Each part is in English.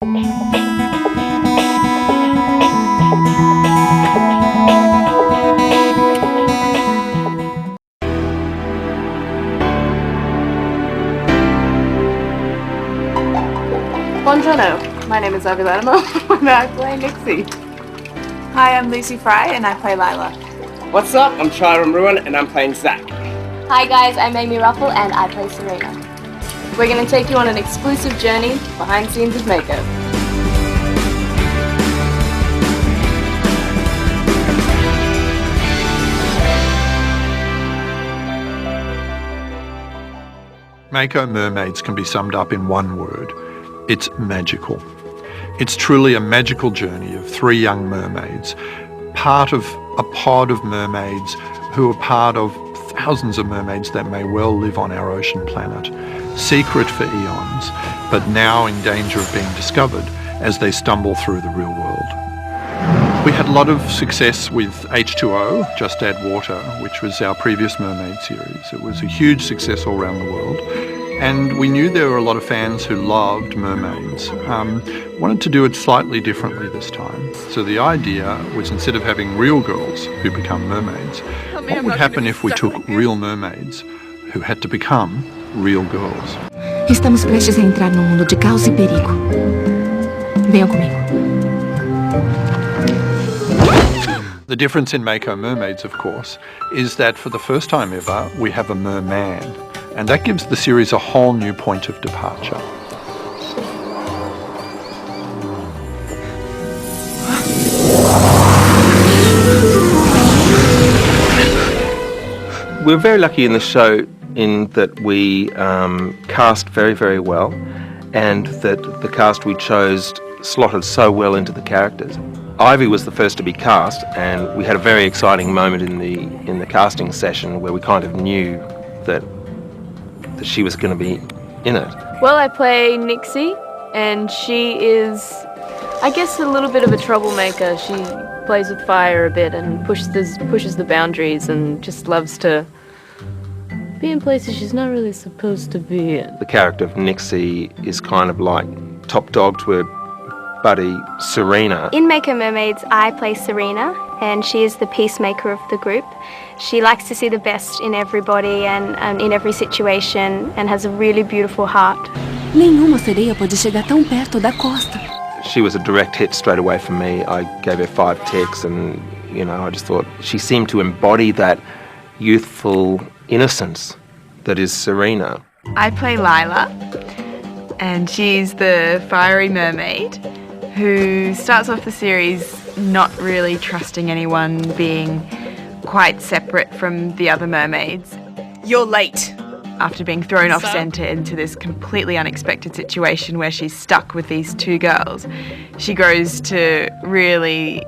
Buongiorno, my name is Aventura and I play Nixie. Hi, I'm Lucy Fry and I play Lila. What's up? I'm Chiram Ruin and I'm playing Zach. Hi guys, I'm Amy Ruffle and I play Serena. We're going to take you on an exclusive journey behind the scenes of MAKO. MAKO Mermaids can be summed up in one word. It's magical. It's truly a magical journey of three young mermaids, part of a pod of mermaids who are part of thousands of mermaids that may well live on our ocean planet, secret for eons, but now in danger of being discovered as they stumble through the real world. We had a lot of success with H2O, Just Add Water, which was our previous mermaid series. It was a huge success all around the world. And we knew there were a lot of fans who loved mermaids, wanted to do it slightly differently this time. So the idea was, instead of having real girls who become mermaids, what would happen if we took real mermaids who had to become real girls? Estamos prestes a entrar num mundo de caos e perigo. Venham comigo. The difference in MAKO Mermaids, of course, is that for the first time ever, we have a merman. And that gives the series a whole new point of departure. We're very lucky in the show in that we cast very, very well, and that the cast we chose slotted so well into the characters. Ivy was the first to be cast, and we had a very exciting moment in the casting session where we kind of knew that she was going to be in it. Well, I play Nixie, and she is, I guess, a little bit of a troublemaker. She plays with fire a bit and pushes the boundaries and just loves to be in places she's not really supposed to be in. The character of Nixie is kind of like top dog to her buddy Serena. In MAKO Mermaids, I play Serena and she is the peacemaker of the group. She likes to see the best in everybody and in every situation and has a really beautiful heart. Nenhuma sereia pode chegar tão perto da costa. She was a direct hit straight away from me. I gave her 5 ticks and, I just thought she seemed to embody that youthful innocence that is Serena. I play Lila and she's the fiery mermaid who starts off the series not really trusting anyone, being quite separate from the other mermaids. You're late! After being thrown off centre into this completely unexpected situation where she's stuck with these 2 girls, she grows to really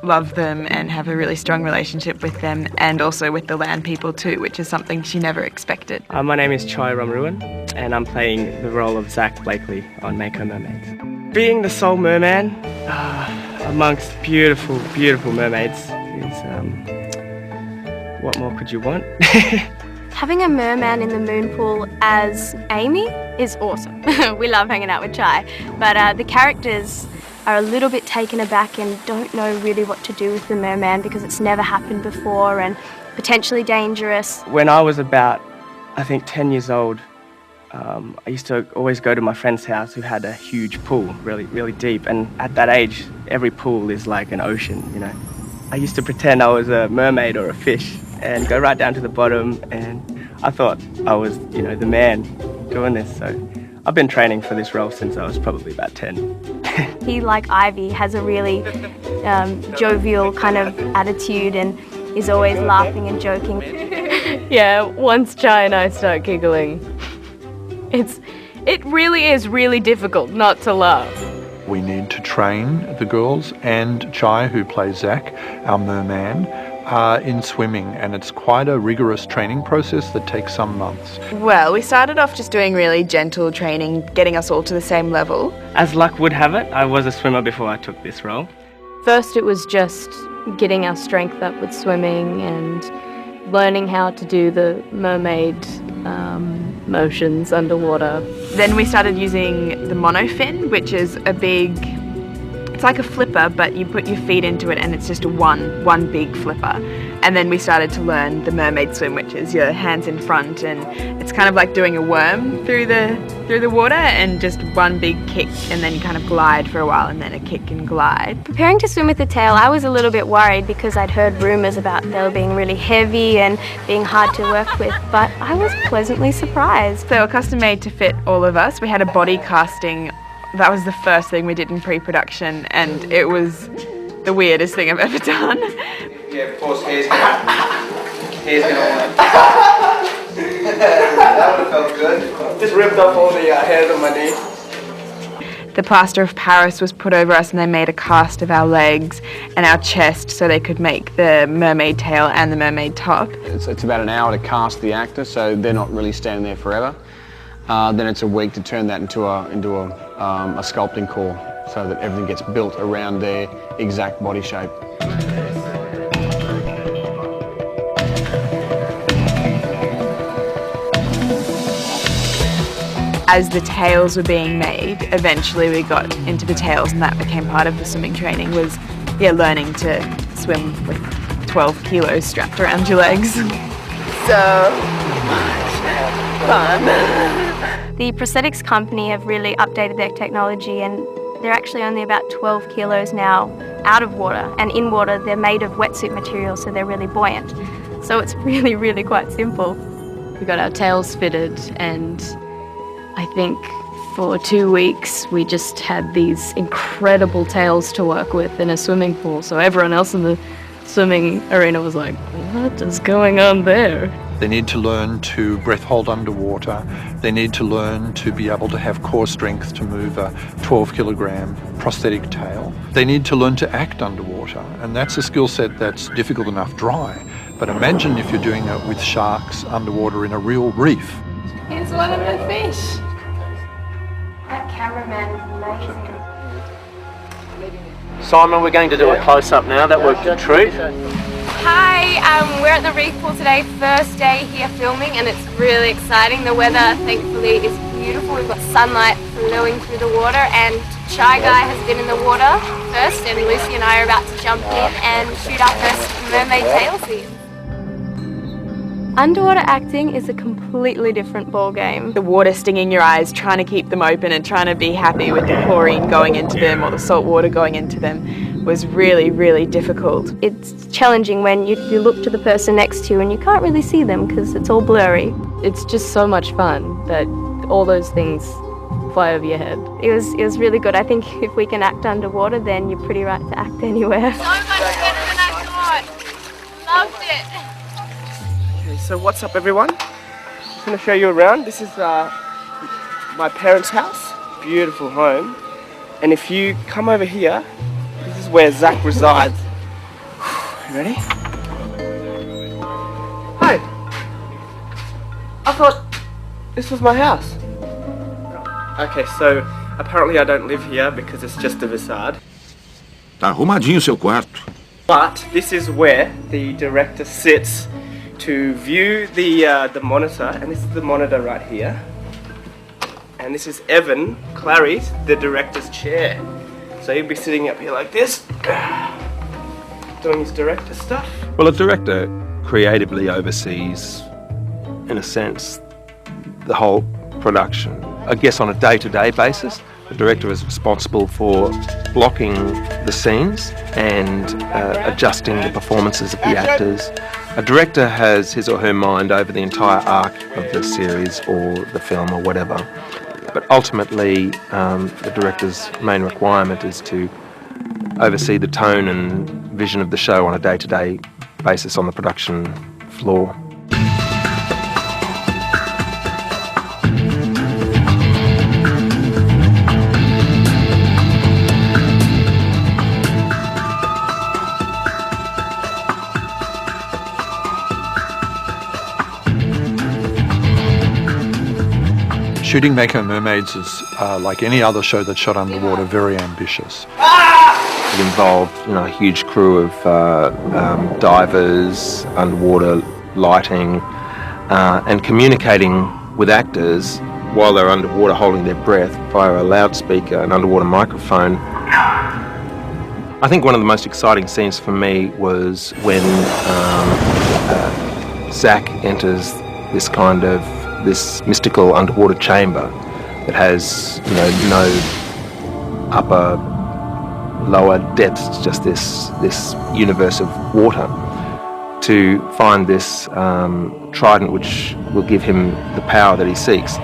love them and have a really strong relationship with them, and also with the land people too, which is something she never expected. My name is Chiram Ruin and I'm playing the role of Zach Blakely on MAKO Mermaids. Being the sole merman amongst beautiful, beautiful mermaids is, what more could you want? Having a merman in the moon pool as Amy is awesome. We love hanging out with Chai, but the characters are a little bit taken aback and don't know really what to do with the merman because it's never happened before and potentially dangerous. When I was about, I think, 10 years old, I used to always go to my friend's house who had a huge pool, really, really deep, and at that age, every pool is like an ocean, I used to pretend I was a mermaid or a fish and go right down to the bottom, and I thought I was, the man doing this, so I've been training for this role since I was probably about 10. He, like Ivy, has a really jovial kind of attitude and is always laughing and joking. Yeah, once Chai and I start giggling, it really is really difficult not to laugh. We need to train the girls and Chai, who plays Zach, our merman, in swimming, and it's quite a rigorous training process that takes some months. Well, we started off just doing really gentle training, getting us all to the same level. As luck would have it, I was a swimmer before I took this role. First it was just getting our strength up with swimming and learning how to do the mermaid motions underwater. Then we started using the monofin, which is a big, it's like a flipper, but you put your feet into it and it's just one big flipper. And then we started to learn the mermaid swim, which is your hands in front, and it's kind of like doing a worm through the water, and just one big kick, and then you kind of glide for a while, and then a kick and glide. Preparing to swim with the tail, I was a little bit worried because I'd heard rumours about they being really heavy and being hard to work with, but I was pleasantly surprised. They were custom made to fit all of us. We had a body casting. That was the first thing we did in pre-production, and it was the weirdest thing I've ever done. Yeah, of course, hair's gonna that would have felt good. Just ripped off all the hairs on my knee. The plaster of Paris was put over us, and they made a cast of our legs and our chest so they could make the mermaid tail and the mermaid top. It's about an hour to cast the actor, so they're not really standing there forever. Then it's a week to turn that into a sculpting core, so that everything gets built around their exact body shape. As the tails were being made, eventually we got into the tails, and that became part of the swimming training, was learning to swim with 12 kilos strapped around your legs. So much fun. The prosthetics company have really updated their technology, and they're actually only about 12 kilos now out of water, and in water they're made of wetsuit material, so they're really buoyant. So it's really, really quite simple. We got our tails fitted, and I think for 2 weeks we just had these incredible tails to work with in a swimming pool. So everyone else in the swimming arena was like, what is going on there? They need to learn to breath hold underwater. They need to learn to be able to have core strength to move a 12-kilogram prosthetic tail. They need to learn to act underwater, and that's a skill set that's difficult enough dry. But imagine if you're doing it with sharks underwater in a real reef. Here's one of the fish. That cameraman is amazing. Simon, we're going to do a close-up now. That worked a treat. Hi, we're at the reef pool today, first day here filming, and it's really exciting. The weather, thankfully, is beautiful. We've got sunlight flowing through the water, and Shy Guy has been in the water first, and Lucy and I are about to jump in and shoot our first mermaid tail scene. Underwater acting is a completely different ballgame. The water stinging your eyes, trying to keep them open and trying to be happy with the chlorine going into them or the salt water going into them was really, really difficult. It's challenging when you look to the person next to you and you can't really see them because it's all blurry. It's just so much fun that all those things fly over your head. It was really good. I think if we can act underwater, then you're pretty right to act anywhere. So much better than I thought. Loved it. Okay, so what's up, everyone? Just going to show you around. This is my parents' house. Beautiful home. And if you come over here, this is where Zach resides. You ready? Hi. I thought this was my house. Okay, so apparently I don't live here because it's just a facade. Tá arrumadinho o seu quarto. But this is where the director sits to view the monitor, and this is the monitor right here. And this is Evan Clary's, the director's chair. So he'll be sitting up here like this, doing his director stuff. Well, a director creatively oversees, in a sense, the whole production. I guess on a day-to-day basis, the director is responsible for blocking the scenes and adjusting the performances of the actors. A director has his or her mind over the entire arc of the series or the film or whatever. But ultimately, the director's main requirement is to oversee the tone and vision of the show on a day-to-day basis on the production floor. Shooting MAKO Mermaids is, like any other show that's shot underwater, very ambitious. It involved, a huge crew of divers, underwater lighting, and communicating with actors while they're underwater holding their breath via a loudspeaker, an underwater microphone. I think one of the most exciting scenes for me was when Zach enters this mystical underwater chamber that has no upper, lower depths, just this universe of water, to find this trident which will give him the power that he seeks.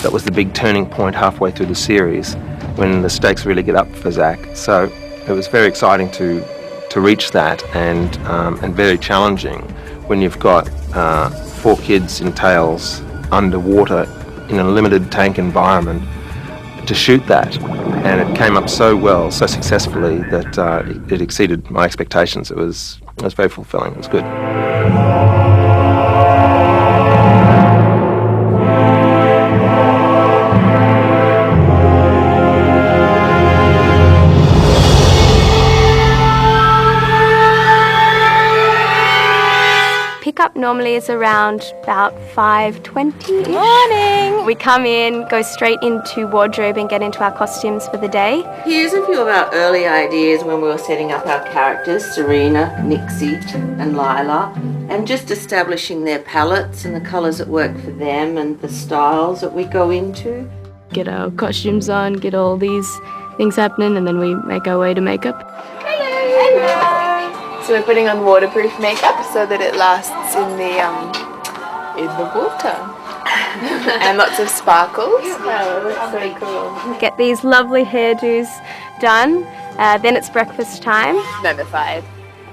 That was the big turning point halfway through the series, when the stakes really get up for Zach. So it was very exciting to reach that, and very challenging when you've got 4 kids in tails underwater in a limited tank environment to shoot that. And it came up so well, so successfully, that it exceeded my expectations. It was very fulfilling. It was good. Pickup normally is around about 5:20-ish. Morning! We come in, go straight into wardrobe and get into our costumes for the day. Here's a few of our early ideas when we were setting up our characters, Serena, Nixie and Lila, and just establishing their palettes and the colours that work for them and the styles that we go into. Get our costumes on, get all these things happening, and then we make our way to makeup. So we're putting on waterproof makeup so that it lasts in the water. And lots of sparkles. Oh, that's so cool. Get these lovely hairdos done. Then it's breakfast time. Number 5.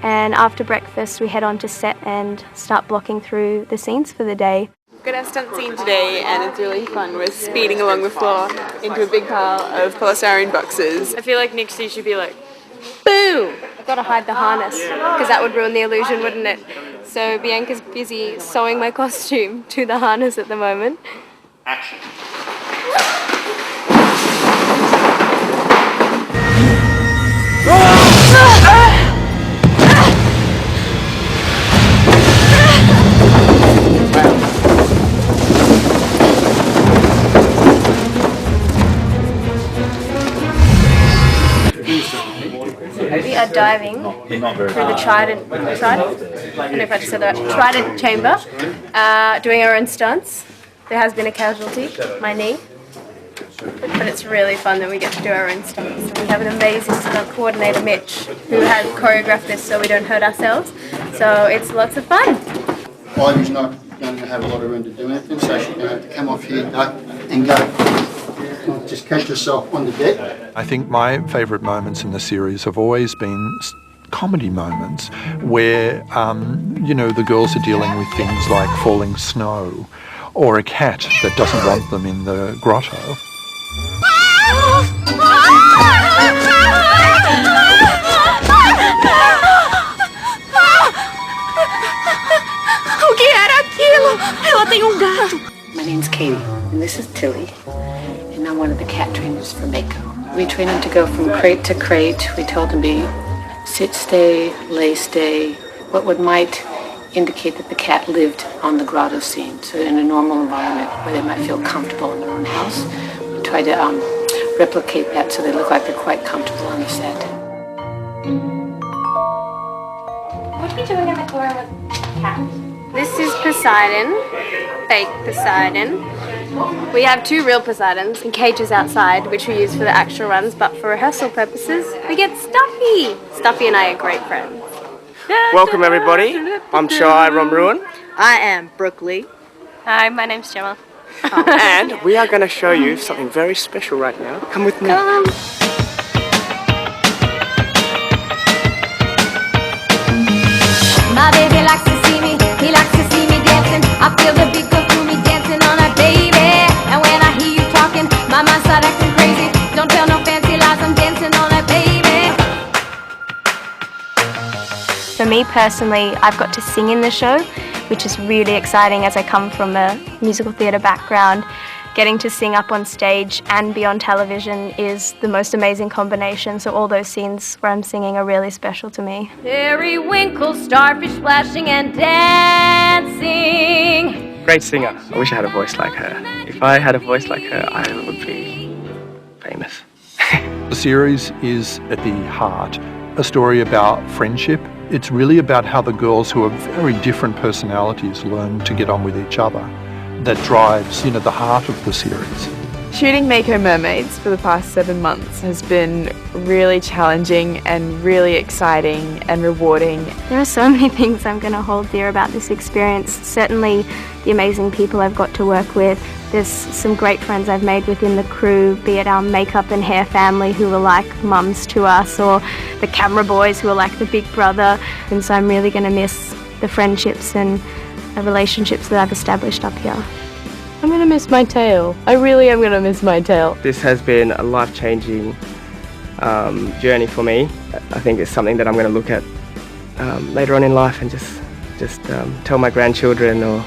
And after breakfast we head on to set and start blocking through the scenes for the day. We're going to have a stunt scene today and it's really fun. We're speeding along the floor into a big pile of polystyrene boxes. I feel like Nixie should be like, boom! I've got to hide the harness because that would ruin the illusion, wouldn't it? So Bianca's busy sewing my costume to the harness at the moment. Action. We are diving through the trident, I don't know if I just said that, trident chamber, doing our own stunts. There has been a casualty, my knee, but it's really fun that we get to do our own stunts. We have an amazing stunt coordinator, Mitch, who has choreographed this so we don't hurt ourselves, so it's lots of fun. Ivy's not going to have a lot of room to do anything, so she's going to have to come off here, duck and go. Just catch yourself on the deck. I think my favourite moments in the series have always been comedy moments where, the girls are dealing with things like falling snow or a cat that doesn't want them in the grotto. O que era aquilo? Ela tem gato. My name's Katie, and this is Tilly. And I'm one of the cat trainers for MAKO. We train them to go from crate to crate. We tell them to be sit, stay, lay, stay, what might indicate that the cat lived on the grotto scene. So in a normal environment where they might feel comfortable in their own house, we try to replicate that so they look like they're quite comfortable on the set. What are we doing in the corner with cat? This is Poseidon, fake Poseidon. We have 2 real Poseidons in cages outside, which we use for the actual runs, but for rehearsal purposes, we get Stuffy. Stuffy and I are great friends. Welcome everybody, I'm Shai Romruan. I am Brooke Lee. Hi, my name's Gemma. And we are going to show you something very special right now. Come with me. Come. My baby likes to see me, he likes to see me dancing. I feel the beat go through me dancing on that baby. And when I hear you talking, my mind start acting crazy. Don't tell no fancy lies, I'm dancing on that baby. For me personally, I've got to sing in the show, which is really exciting as I come from a musical theatre background. Getting to sing up on stage and be on television is the most amazing combination, so all those scenes where I'm singing are really special to me. Periwinkle, starfish splashing and dancing. great singer. I wish I had a voice like her. If I had a voice like her, I would be famous. The series is at the heart a story about friendship. It's really about how the girls who have very different personalities learn to get on with each other. That drives, the heart of the series. Shooting MAKO Mermaids for the past 7 months has been really challenging and really exciting and rewarding. There are so many things I'm going to hold dear about this experience. Certainly the amazing people I've got to work with. There's some great friends I've made within the crew, be it our makeup and hair family who are like mums to us, or the camera boys who are like the big brother. And so I'm really going to miss the friendships and the relationships that I've established up here. I'm going to miss my tail. I really am going to miss my tail. This has been a life-changing journey for me. I think it's something that I'm going to look at later on in life and just tell my grandchildren, or,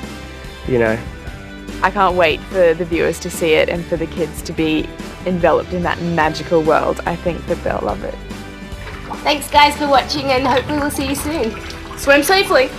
I can't wait for the viewers to see it and for the kids to be enveloped in that magical world. I think that they'll love it. Thanks guys for watching, and hopefully we'll see you soon. Swim safely.